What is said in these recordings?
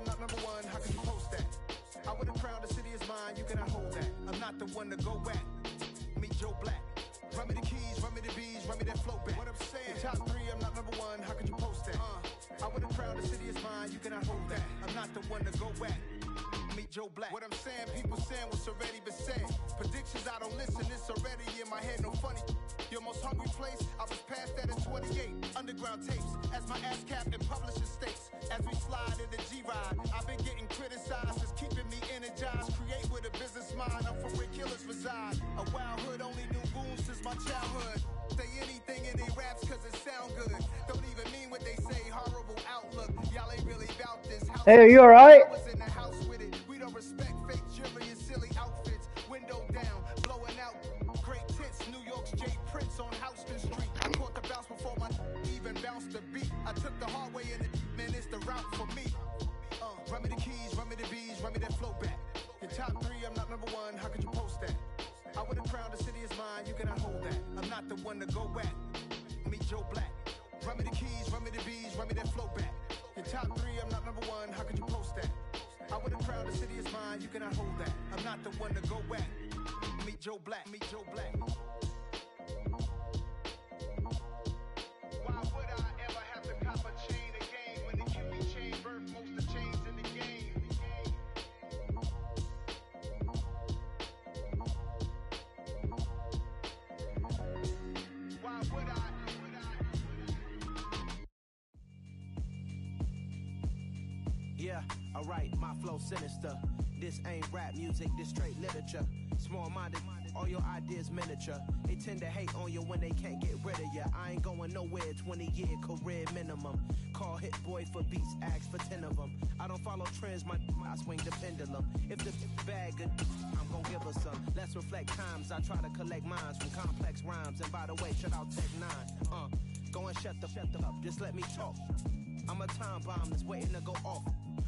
I'm not number one, how can you post that? I would have crowned the city is mine, you cannot hold that. I'm not the one to go back. Meet Joe Black. Run me the keys, run me the bees, run me that flow back. What I'm saying, top three, I'm not number one, how could you post that? I would have crowned the city is mine, you cannot hold that. I'm not the one to go back. Meet Joe Black. What I'm saying, people saying what's already been said. Predictions, I don't listen, it's already in my head, no funny. Your most hungry place, I was past that in 28. Underground tapes, as my ass cap in publishing states. As we slide in the G-Ride, I've been getting criticized, it's keeping me energized. Create with a business mind, I'm from where killers reside. A wild hood, only knew goons since my childhood. Say anything in they raps cause it sound good. Don't even mean what they say, horrible outlook. Y'all ain't really about this house. Hey, are you alright? I was in the house with it. We don't respect fake jewelry and silly outfits. Window down, blowing out great tits. New York's Jay Prince on Houston Street. I caught the bounce before my even bounced the beat. I took the hard way in it, man, it's the route for me. Run me the keys, run me the bees, run me that flow back. Your top three, I'm not number one, how could you post that? I would have crowned the city is mine, you cannot hold that. I'm not the one to go back. Meet Joe Black. Run me the keys, run me the bees, run me that flow back. Your top three, I'm not number one, how could you post that? I would have crowned the city is mine, you cannot hold that. I'm not the one to go back. Meet Joe Black, meet Joe Black. Why would I ever have to cop a chain again when the QB chain birth most of chains in the game? Why would I? Yeah, alright, my flow sinister. This ain't rap music, this straight literature. Small-minded, all your ideas miniature. They tend to hate on you when they can't get rid of you. I ain't going nowhere, 20-year career minimum. Call Hit Boy for beats, ask for 10 of them. I don't follow trends, I swing the pendulum. If the bag good, I'm gonna give her some. Let's reflect times, I try to collect minds from complex rhymes. And by the way, shout out Tech 9. Go and shut the up, just let me talk. I'm a time bomb that's waiting to go off.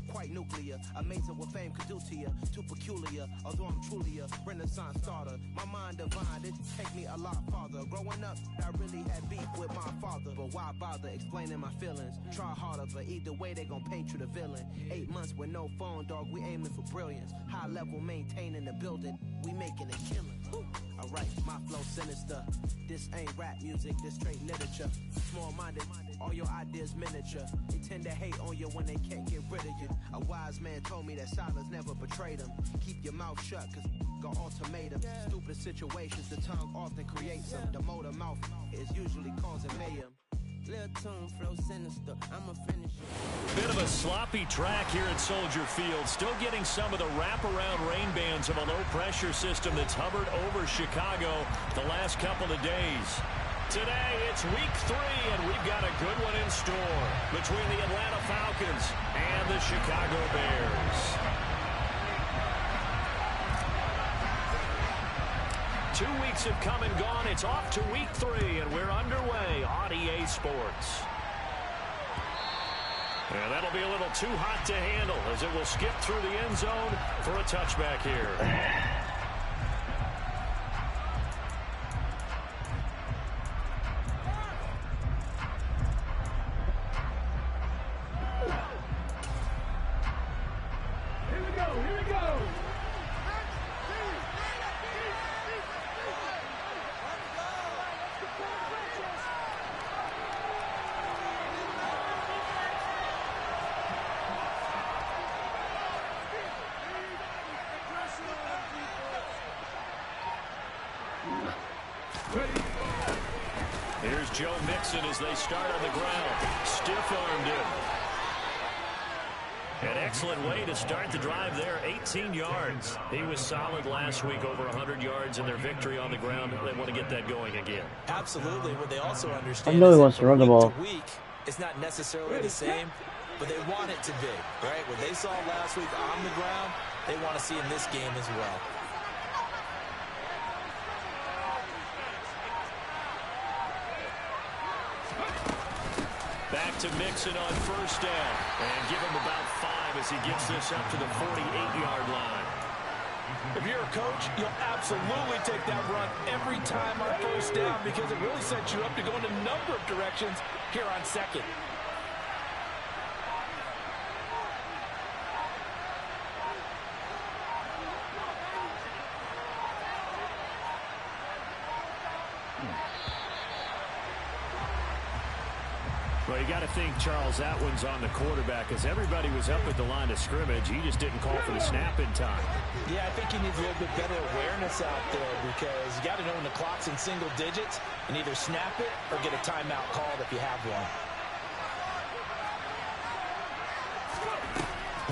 Quite nuclear, amazing what fame could do to you. Too peculiar, although I'm truly a renaissance starter. My mind divine, it take me a lot farther. Growing up, I really had beef with my father. But why bother explaining my feelings? Try harder, but either way they gon' paint you the villain. 8 months with no phone, dog, we aiming for brilliance. High level maintaining the building, we making a killing. Alright, my flow sinister. This ain't rap music, this straight literature. Small-minded, all your ideas miniature. They tend to hate on you when they can't get rid of you. A wise man told me that silence never betrayed him. Keep your mouth shut, cause got ultimatum. Stupid situations, the tongue often creates them. The motor mouth is usually causing mayhem. Little tune, flow sinister, I'ma finish it. Bit of a sloppy track here at Soldier Field. Still getting some of the wraparound rain bands of a low-pressure system that's hovered over Chicago the last couple of days. Today, it's week 3, and we've got a good one in store between the Atlanta Falcons and the Chicago Bears. 2 weeks have come and gone. It's off to week 3, and we're underway on EA Sports. And that'll be a little too hot to handle as it will skip through the end zone for a touchback here. Here's Joe Mixon as they start on the ground. Stiff-armed him. An excellent way to start the drive there, 18 yards. He was solid last week, over 100 yards in their victory on the ground. They want to get that going again. Absolutely. What they also understand I know he is wants to run the ball. week, it's not necessarily the same, but they want it to be, right? What they saw last week on the ground, they want to see in this game as well. Back to Mixon on first down. And give him about 5 as he gets this up to the 48-yard line. If you're a coach, you'll absolutely take that run every time on first down because it really sets you up to go in a number of directions here on second. Well, you got to think, Charles, that one's on the quarterback as everybody was up at the line of scrimmage. He just didn't call for the snap in time. Yeah, I think he needs a little bit better awareness out there because you got to know when the clock's in single digits and either snap it or get a timeout called if you have one.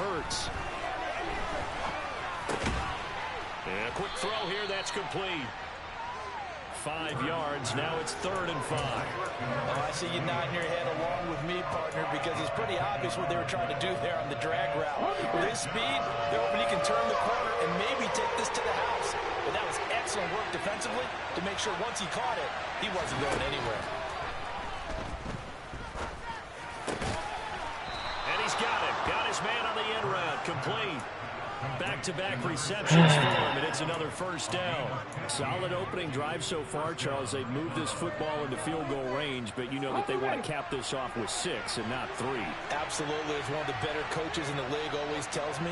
Hurts. And a quick throw here, that's complete. 5 yards, now it's 3rd and 5. Oh, I see you nodding your head along with me, partner, because it's pretty obvious what they were trying to do there on the drag route. With his speed, they're hoping he can turn the corner and maybe take this to the house. But that was excellent work defensively to make sure once he caught it, he wasn't going anywhere. And he's got it. Got his man on the end route. Complete. Back-to-back receptions for him, and it's another first down. Solid opening drive so far, Charles. They've moved this football into field goal range, but you know that they want to cap this off with 6 and not 3. Absolutely. As one of the better coaches in the league always tells me,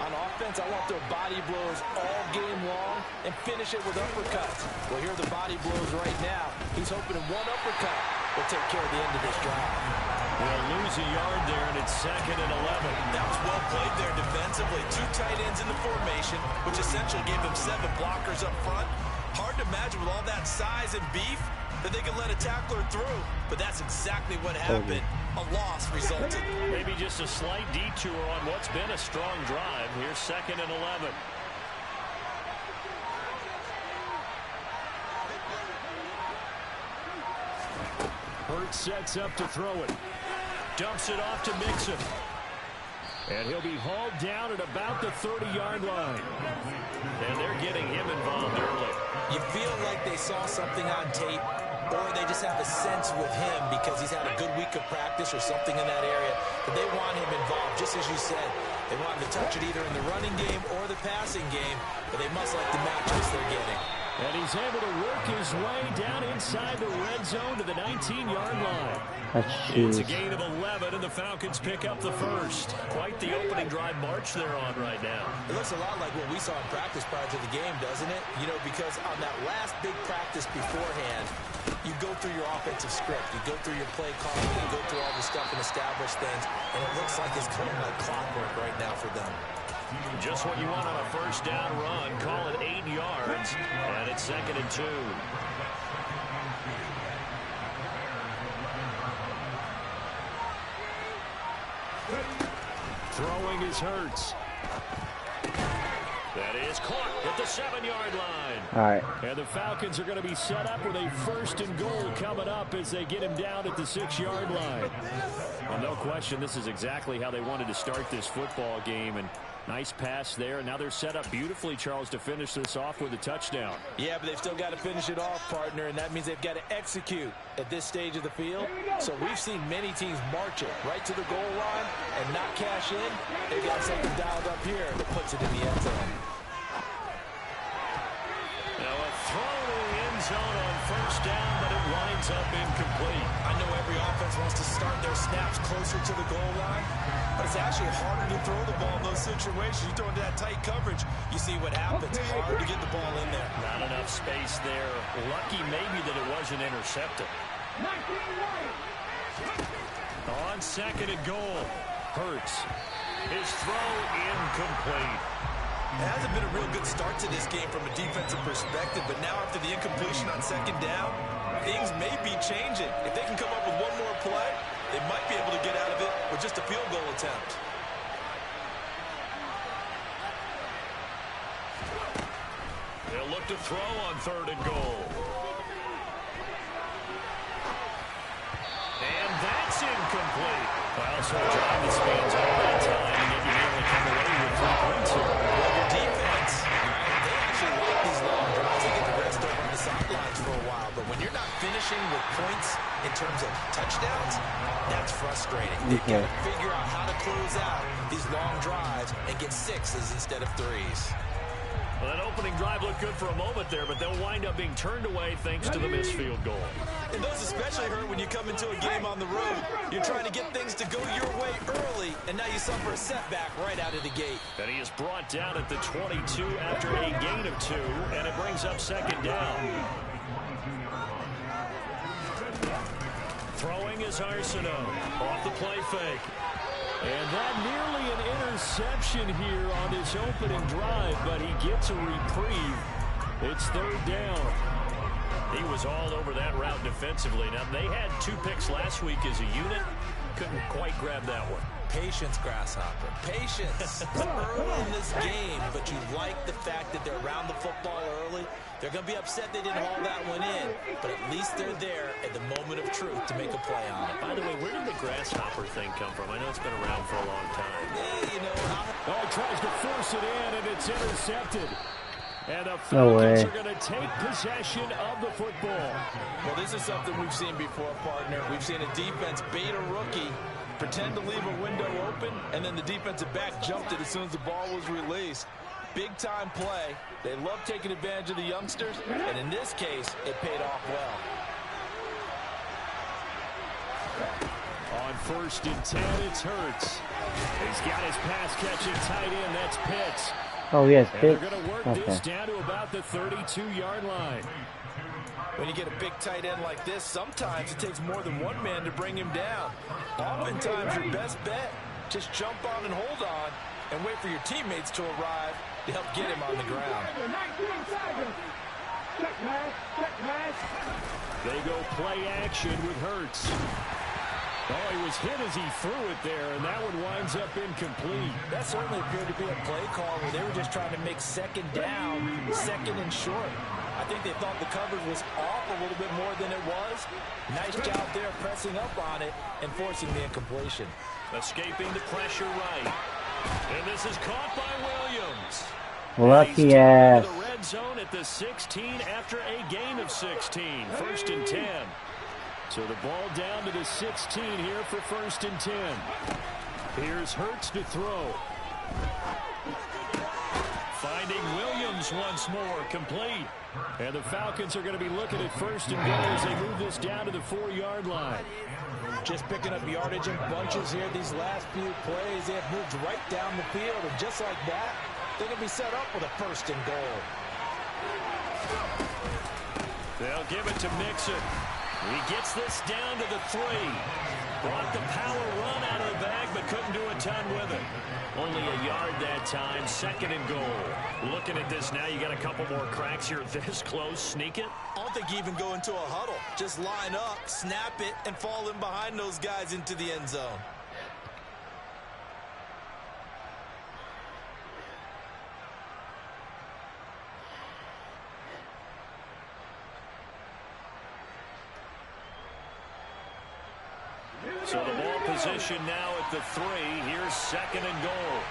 on offense, I want their body blows all game long and finish it with uppercuts. Well, here are the body blows right now. He's hoping one uppercut will take care of the end of this drive. They'll lose a yard there, and it's 2nd and 11. That was well played there defensively. 2 tight ends in the formation, which essentially gave them 7 blockers up front. Hard to imagine with all that size and beef that they could let a tackler through, but that's exactly what happened. A loss resulted. Maybe just a slight detour on what's been a strong drive. Here's 2nd and 11. Hurts sets up to throw it. Dumps it off to Mixon. And he'll be hauled down at about the 30-yard line. And they're getting him involved early. You feel like they saw something on tape, or they just have a sense with him because he's had a good week of practice or something in that area, that they want him involved, just as you said. They want him to touch it either in the running game or the passing game, but they must like the matchups they're getting. And he's able to work his way down inside the red zone to the 19-yard line. It's a gain of 11, and the Falcons pick up the first. Quite the opening drive march they're on right now. It looks a lot like what we saw in practice prior to the game, doesn't it? You know, because on that last big practice beforehand, you go through your offensive script, you go through your play calling, you go through all the stuff and establish things, and it looks like it's kind of like clockwork right now for them. Just what you want on a first down run. Call it 8 yards, and it's 2nd and 2. Throwing is Hurts. That is caught at the 7-yard line. All right. And the Falcons are going to be set up with a 1st and goal coming up as they get him down at the 6-yard line. Well, no question, this is exactly how they wanted to start this football game. And nice pass there. And now they're set up beautifully, Charles, to finish this off with a touchdown. Yeah, but they've still got to finish it off, partner, and that means they've got to execute at this stage of the field. So we've seen many teams march it right to the goal line and not cash in. They've got something dialed up here that puts it in the end zone. Now a throw to the end zone on first down, but it winds up incomplete. I know every offense wants to start their snaps closer to the goal line, but it's actually harder to throw the ball in those situations. You throw into that tight coverage, you see what happens. Hard to get the ball in there. Not enough space there. Lucky maybe that it wasn't intercepted. On 2nd and goal, Hurts. His throw incomplete. It hasn't been a real good start to this game from a defensive perspective, but now after the incompletion on 2nd down, things may be changing. If they can come up with one more play, they might be able to get out of it with just a field goal attempt. They'll look to throw on 3rd and goal. And that's incomplete. Well, so a drive that spans all that time, and yet you only come away with 3 points here. Well, your defense, they actually like these long drives. They get to rest over on the sidelines for a while. But when you're not finishing with points in terms of touchdowns, that's frustrating. They've got to figure out how to close out these long drives and get 6s instead of 3s. Well, that opening drive looked good for a moment there, but they'll wind up being turned away thanks to the missed field goal. And those especially hurt when you come into a game on the road. You're trying to get things to go your way early, and now you suffer a setback right out of the gate. And he is brought down at the 22 after a gain of 2, and it brings up 2nd down. Throwing is Arsenault. Off the play fake. And that nearly an interception here on this opening drive, but he gets a reprieve. It's third down. He was all over that route defensively. Now, they had 2 picks last week as a unit. Couldn't quite grab that one. Patience, Grasshopper. Patience. It's early in this game, but you like the fact that they're around the football early. They're going to be upset they didn't haul that one in, but at least they're there at the moment of truth to make a play on it. By the way, where did the Grasshopper thing come from? I know it's been around for a long time. Yeah, you know, he tries to force it in, and it's intercepted. And the Falcons are going to take possession of the football. Well, this is something we've seen before, partner. We've seen a defense bait a rookie, pretend to leave a window open, and then the defensive back jumped it as soon as the ball was released. Big-time play. They love taking advantage of the youngsters, and in this case, it paid off well. On 1st and 10, it's Hurts. He's got his pass-catching tight end. That's Pitts. Oh, yes, and Pitts. They're going to work this down to about the 32-yard line. When you get a big tight end like this, sometimes it takes more than one man to bring him down. Oftentimes, your best bet, just jump on and hold on and wait for your teammates to arrive to help get him on the ground. They go play action with Hurts. Oh, he was hit as he threw it there, and that one winds up incomplete. That certainly appeared to be a play call where they were just trying to make second down, second and short. I think they thought the coverage was off a little bit more than it was. Nice job there pressing up on it and forcing the incompletion. Escaping the pressure right. And this is caught by Williams. Lucky ass. The red zone at the 16 after a gain of 16. 1st and 10. So the ball down to the 16 here for 1st and 10. Here's Hurts to throw. Finding Williams once more, complete. And the Falcons are going to be looking at 1st and goal as they move this down to the 4-yard line. Just picking up yardage in bunches here these last few plays. They have moved right down the field, and just like that, they're going to be set up with a 1st and goal. They'll give it to Mixon. He gets this down to the 3. Brought the power run out of the bag, but couldn't do a ton with it. Only a yard that time, 2nd and goal. Looking at this now, you got a couple more cracks here this close. Sneak it. I don't think you even go into a huddle. Just line up, snap it, and fall in behind those guys into the end zone. So the ball position now at the 3. Here's 2nd and goal.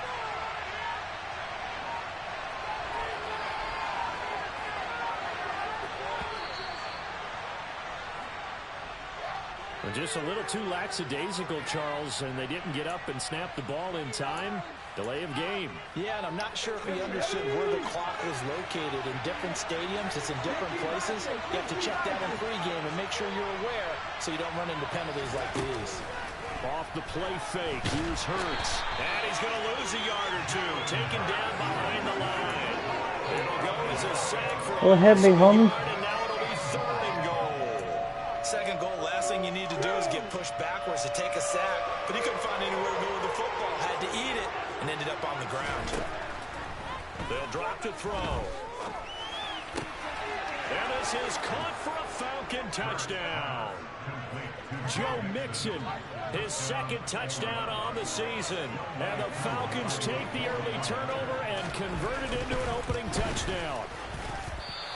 Just a little too lackadaisical, Charles, and they didn't get up and snap the ball in time. Delay of game. Yeah, and I'm not sure if he understood where the clock was located. In different stadiums, it's in different places. You have to check that in pregame and make sure you're aware so you don't run into penalties like these. Off the play fake, here's Hurts. And he's going to lose a yard or two. Taken down behind the line. It'll go as a sack for Go ahead, big homie. And now it'll be 3rd and goal. 2nd goal, last thing you need to do is get pushed backwards to take a sack. But he couldn't find anywhere to go with the football. Had to eat it and ended up on the ground. They'll drop to throw. And this is caught for a Falcon touchdown. Joe Mixon, his 2nd touchdown on the season. And the Falcons take the early turnover and convert it into an opening touchdown.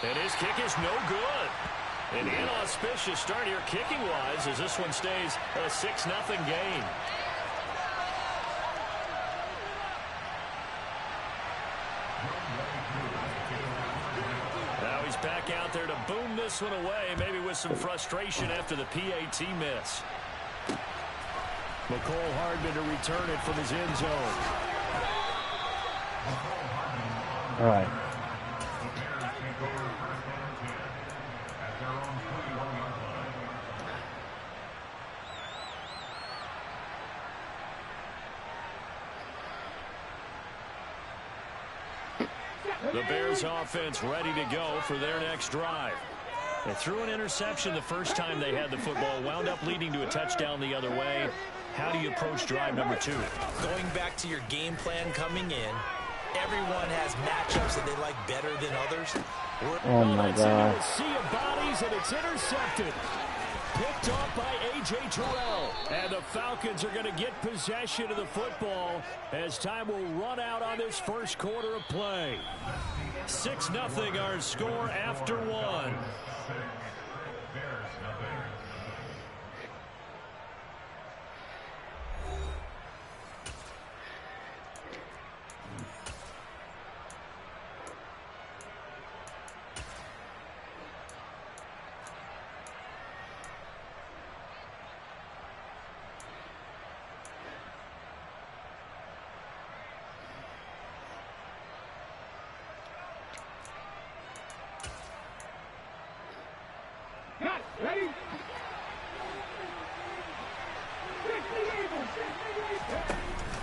And his kick is no good. An inauspicious start here kicking-wise as this one stays a 6-0 game. Now he's back out there to boom this one away, maybe with some frustration after the PAT miss. McCole Hardman to return it from his end zone. All right. The Bears offense ready to go for their next drive. They threw an interception the first time they had the football, wound up leading to a touchdown the other way. How do you approach drive number 2? Going back to your game plan coming in, everyone has matchups that they like better than others. Oh my God. It's into a sea of bodies, and it's intercepted. Picked off by A.J. Terrell. And the Falcons are going to get possession of the football as time will run out on this first quarter of play. 6-0 our score after 1.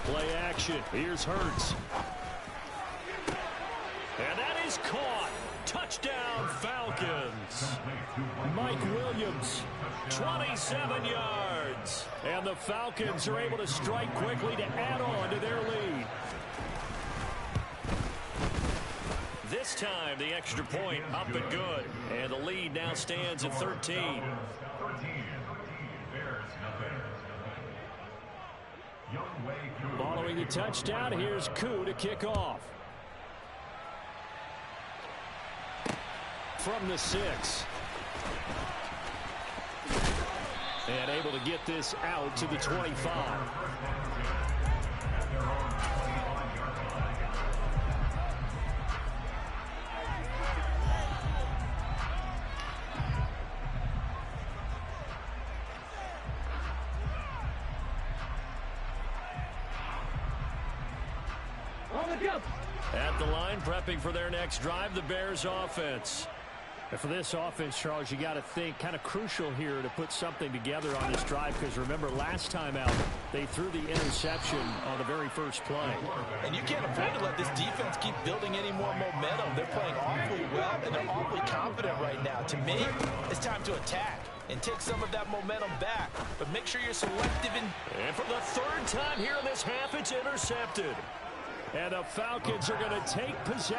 Play action. Here's Hurts. And that is caught. Touchdown, Falcons. Mike Williams, 27 yards. And the Falcons are able to strike quickly to add on to their lead. This time, the extra point up and good. And the lead now stands at 13. Following the touchdown, here's Koo to kick off. From the 6. And able to get this out to the 25. At the line, prepping for their next drive, the Bears offense. And for this offense, Charles, you got to think kind of crucial here to put something together on this drive, because remember last time out they threw the interception on the very first play. And you can't afford to let this defense keep building any more momentum. They're playing awfully well, and they're awfully confident right now. To me, it's time to attack and take some of that momentum back. But make sure you're selective in. And for the third time here in this half, it's intercepted. And the Falcons are going to take possession.